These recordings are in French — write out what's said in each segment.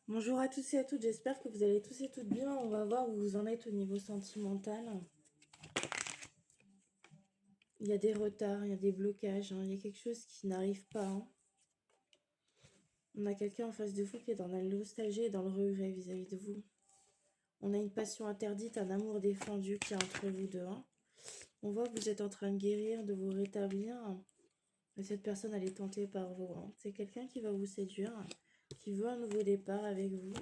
Bonjour à tous et à toutes, j'espère que vous allez tous et toutes bien. On va voir où vous en êtes au niveau sentimental. Il y a des retards, il y a des blocages, il y a quelque chose qui n'arrive pas. On a quelqu'un en face de vous qui est dans la nostalgie et dans le regret vis-à-vis de vous. On a une passion interdite, un amour défendu qui est entre vous deux. On voit que vous êtes en train de guérir, de vous rétablir. Et cette personne, elle est tentée par vous. C'est quelqu'un qui va vous séduire, qui veut un nouveau départ avec vous.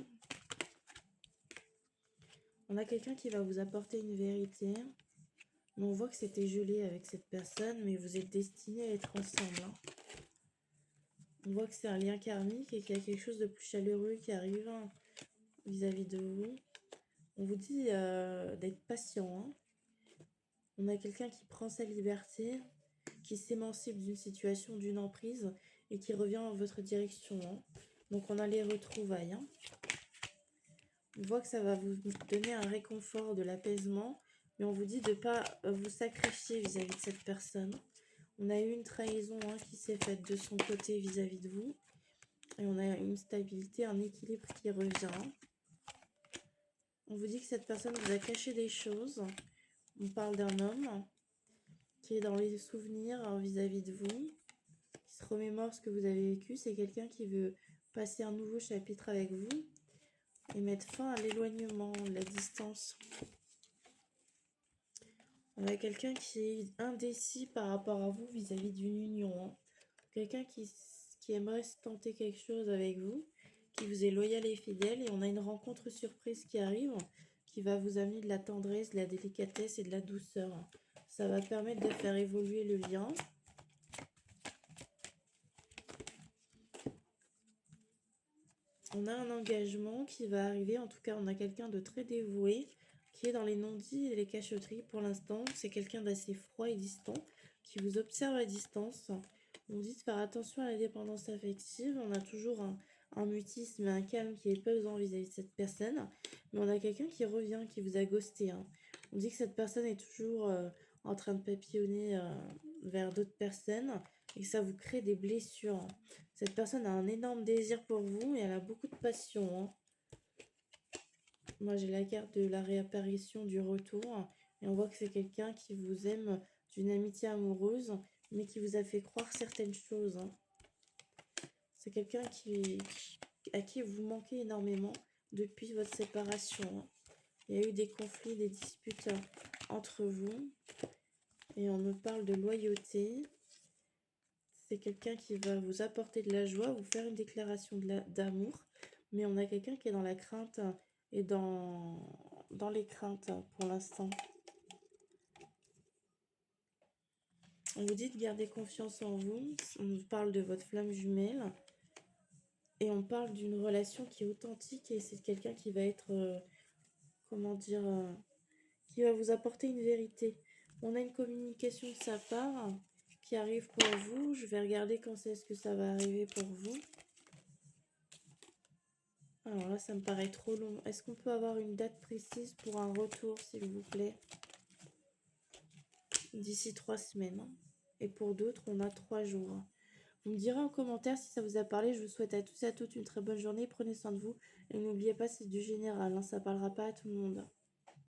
On a quelqu'un qui va vous apporter une vérité. Mais on voit que c'était gelé avec cette personne, mais vous êtes destinés à être ensemble. On voit que c'est un lien karmique et qu'il y a quelque chose de plus chaleureux qui arrive vis-à-vis de vous. On vous dit d'être patient. On a quelqu'un qui prend sa liberté, qui s'émancipe d'une situation, d'une emprise et qui revient en votre direction. Donc on a les retrouvailles. On voit que ça va vous donner un réconfort, de l'apaisement, mais on vous dit de ne pas vous sacrifier vis-à-vis de cette personne. On a eu une trahison qui s'est faite de son côté vis-à-vis de vous. Et on a une stabilité, un équilibre qui revient. On vous dit que cette personne vous a caché des choses. On parle d'un homme qui est dans les souvenirs vis-à-vis de vous, qui se remémore ce que vous avez vécu. C'est quelqu'un qui veut passer un nouveau chapitre avec vous et mettre fin à l'éloignement, la distance. On a quelqu'un qui est indécis par rapport à vous vis-à-vis d'une union. Quelqu'un qui aimerait se tenter quelque chose avec vous, qui vous est loyal et fidèle. Et on a une rencontre surprise qui arrive, qui va vous amener de la tendresse, de la délicatesse et de la douceur. Ça va permettre de faire évoluer le lien. On a un engagement qui va arriver. En tout cas, on a quelqu'un de très dévoué qui est dans les non-dits et les cachotteries pour l'instant. C'est quelqu'un d'assez froid et distant qui vous observe à distance. On dit de faire attention à la dépendance affective. On a toujours un mutisme et un calme qui est pesant vis-à-vis de cette personne. Mais on a quelqu'un qui revient, qui vous a ghosté. On dit que cette personne est toujours en train de papillonner vers d'autres personnes et que ça vous crée des blessures. Cette personne a un énorme désir pour vous et elle a beaucoup de passion. Moi, j'ai la carte de la réapparition, du retour. Et on voit que c'est quelqu'un qui vous aime d'une amitié amoureuse, mais qui vous a fait croire certaines choses. C'est quelqu'un à qui vous manquez énormément depuis votre séparation. Il y a eu des conflits, des disputes entre vous. Et on me parle de loyauté. C'est quelqu'un qui va vous apporter de la joie, vous faire une déclaration d'amour. Mais on a quelqu'un qui est dans la crainte et dans les craintes pour l'instant. On vous dit de garder confiance en vous. On nous parle de votre flamme jumelle. Et on parle d'une relation qui est authentique. Et c'est quelqu'un qui va être, qui va vous apporter une vérité. On a une communication de sa part qui arrive pour vous. Je vais regarder quand est-ce que ça va arriver pour vous. Alors là, ça me paraît trop long. Est-ce qu'on peut avoir une date précise pour un retour, s'il vous plaît? D'ici 3 semaines. Et pour d'autres, on a 3 jours. Vous me direz en commentaire si ça vous a parlé. Je vous souhaite à tous et à toutes une très bonne journée. Prenez soin de vous. Et n'oubliez pas, c'est du général. Ça ne parlera pas à tout le monde.